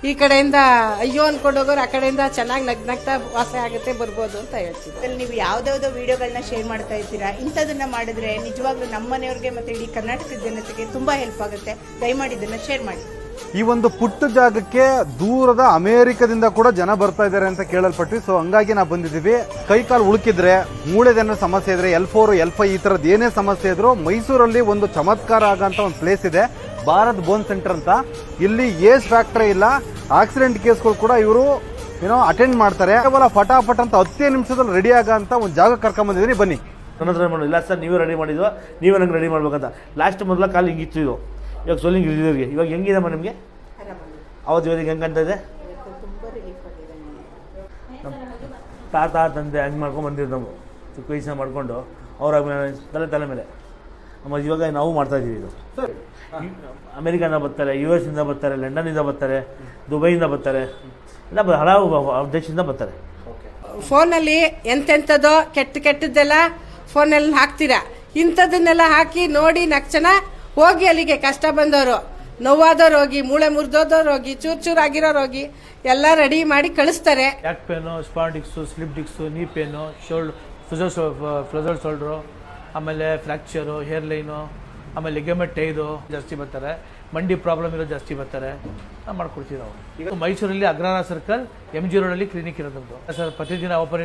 ಈ ಕಡೆಯಿಂದ ಅಯ್ಯೋ ಅನ್ಕೊಂಡು ಹೋಗೋರು ಆ ಕಡೆಯಿಂದ ಚೆನ್ನಾಗಿ ನಗ್ನಗ್ತಾ ವಾಸ ಆಗುತ್ತೆ ಬರ್ಬೋದು ಅಂತ ಹೇಳ್ತೀವಿ. ನೀವು ಯಾವ್ದಾವ್ದೋ ವಿಡಿಯೋಗಳನ್ನ ಶೇರ್ ಮಾಡ್ತಾ ಇರ್ತೀರಾ, ಇಂಥದನ್ನ ಮಾಡಿದ್ರೆ ನಿಜವಾಗ್ಲೂ ನಮ್ಮ ಮನೆಯವ್ರಿಗೆ ಮತ್ತೆ ಇಡೀ ಕರ್ನಾಟಕದ ಜನತೆಗೆ ತುಂಬಾ ಹೆಲ್ಪ್ ಆಗುತ್ತೆ. ದಯಮಾಡಿ ಇದನ್ನ ಶೇರ್ ಮಾಡಿ. ಈ ಒಂದು ಪುಟ್ಟ ಜಾಗಕ್ಕೆ ದೂರದ ಅಮೆರಿಕದಿಂದ ಕೂಡ ಜನ ಬರ್ತಾ ಇದ್ದಾರೆ ಅಂತ ಕೇಳಲ್ಪಟ್ವಿ. ಸೊ ಹಂಗಾಗಿ ನಾವು ಬಂದಿದ್ದೀವಿ. ಕೈ ಕಾಲು ಉಳುಕಿದ್ರೆ, ಮೂಳೆದೇನೋ ಸಮಸ್ಯೆ ಇದ್ರೆ, L4 L5 ಈ ತರದ್ ಏನೇ ಸಮಸ್ಯೆ ಇದ್ರು ಮೈಸೂರಲ್ಲಿ ಒಂದು ಚಮತ್ಕಾರ ಆಗಂತ ಒಂದು ಪ್ಲೇಸ್ ಇದೆ, ಭಾರತ್ ಬೋನ್ ಸೆಂಟರ್ ಅಂತ. ಇಲ್ಲಿ ಏಜ್ ಫ್ಯಾಕ್ಟರ್ ಇಲ್ಲ, ಆಕ್ಸಿಡೆಂಟ್ ಕೇಸ್ಗಳು ಕೂಡ ಇವರು ಅಟೆಂಡ್ ಮಾಡ್ತಾರೆ. ಕೇವಲ ಫಟಾಫಟ್ ಅಂತ 10 ನಿಮಿಷದಲ್ಲಿ ರೆಡಿ ಆಗಂತ ಒಂದು ಜಾಗ ಕರ್ಕೊಂಡ್ ಬಂದಿದ್ದೀನಿ. ಬನ್ನಿ. ನನ್ನ ಹತ್ರ ಮಾಡೋದು ಇಲ್ಲ ಸರ್, ನೀವೇ ರೆಡಿ ಮಾಡಿದ್ವು, ನೀವೇ ನಂಗೆ ರೆಡಿ ಮಾಡ್ಬೇಕಂತ. ಲಾಸ್ಟ್ ಮೊದಲ ಕಾಲು ಹಿಂಗಿತ್ತು ಇದು, ಇವಾಗ ಸೋಲಿಂಗ್ ಇರೋರಿಗೆ ಇವಾಗ ಹೆಂಗಿದಮ್ಮ ನಿಮಗೆ? ಅವತ್ತು ಇವತ್ತಿಗೆ ಹೆಂಗಂತ ಇದೆ? ನಮ್ಮ ತಾತ ತಂದೆ ಹಂಗೆ ಮಾಡ್ಕೊಂಡು ಬಂದಿದ್ದು ನಾವು ಚಿಕ್ಕ ವಯಸ್ಸನ್ನ ಮಾಡಿಕೊಂಡು ಅವ್ರ ತಲೆ ಮೇಲೆ ನಮ್ಮ ಇವಾಗ ನಾವು ಮಾಡ್ತಾಯಿದ್ದೀವಿ. ಇದು ಅಮೆರಿಕದಿಂದ ಬರ್ತಾರೆ, US ಇಂದ ಬರ್ತಾರೆ, ಲಂಡನ್ನಿಂದ ಬರ್ತಾರೆ, ದುಬೈಯಿಂದ ಬರ್ತಾರೆ, ಎಲ್ಲ ಹಲವು ದೇಶದಿಂದ ಬರ್ತಾರೆ. ಫೋನಲ್ಲಿ ಎಂತೆಂಥದ್ದೋ ಕೆಟ್ಟದ್ದೆಲ್ಲ ಫೋನಲ್ಲಿ ಹಾಕ್ತೀರಾ, ಇಂಥದನ್ನೆಲ್ಲ ಹಾಕಿ ನೋಡಿ ನಕ್ಷಣ ಹೋಗಿ ಅಲ್ಲಿಗೆ ಕಷ್ಟ ಬಂದವರು, ನೋವಾದ ರೋಗಿ, ಮೂಳೆ ಮುರಿದೋದ ರೋಗಿ, ಚೂರಾಗಿರೋ ರೋಗಿ ಎಲ್ಲ ರೆಡಿ ಮಾಡಿ ಕಳಿಸ್ತಾರೆ. ಬ್ಯಾಕ್ ಪೇನು, ಸ್ಪಾಂಡಿಕ್ಸು, ಸ್ಲಿಪ್ ಡಿಕ್ಸು, ನೀ ಪೇನು, ಫ್ಲಜರ್ ಶೋಲ್ಡ್ರು, ಆಮೇಲೆ ಫ್ರ್ಯಾಕ್ಚರು, ಹೇರ್ ಲೈನು, ಆಮೇಲೆ ಲಿಗಮೆಂಟ್ ಇದು ಜಾಸ್ತಿ ಬರ್ತಾರೆ. ಮಂಡಿ ಪ್ರಾಬ್ಲಮ್ ಇರೋ ಜಾಸ್ತಿ ಬರ್ತಾರೆ. ನಾವು ಮಾಡ್ಕೊಡ್ತೀವಿ ನಾವು. ಈಗ ಮೈಸೂರಲ್ಲಿ ಅಗ್ರಹಾರ ಸರ್ಕಲ್ MG ರೋಡಲ್ಲಿ ಕ್ಲಿನಿಕ್ ಇರೋದು ಸರ್. ಪ್ರತಿದಿನ ಓಪನ್